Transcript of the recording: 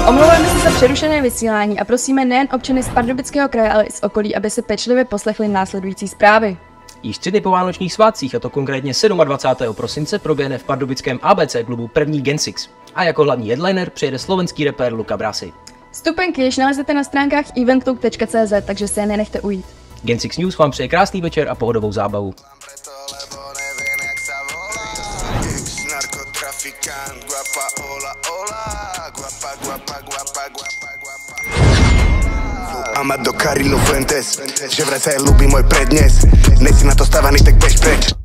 Omlouváme se za přerušené vysílání a prosíme nejen občany z Pardubického kraje, ale i z okolí, aby se pečlivě poslechli následující zprávy. Již 3 dny po vánočních svátcích, a to konkrétně 27. prosince, proběhne v pardubickém ABC klubu první Gen 6. A jako hlavní headliner přijede slovenský rapper Luka Brasi. Vstupenky již nalezete na stránkách eventlook.cz, takže se je nenechte ujít. Gen 6 News vám přeje krásný večer a pohodovou zábavu. Amado Carilo Fuentes, že vraj sa jej ľúbi môj prednes. Nejsi na to stavaný, tak bež preč.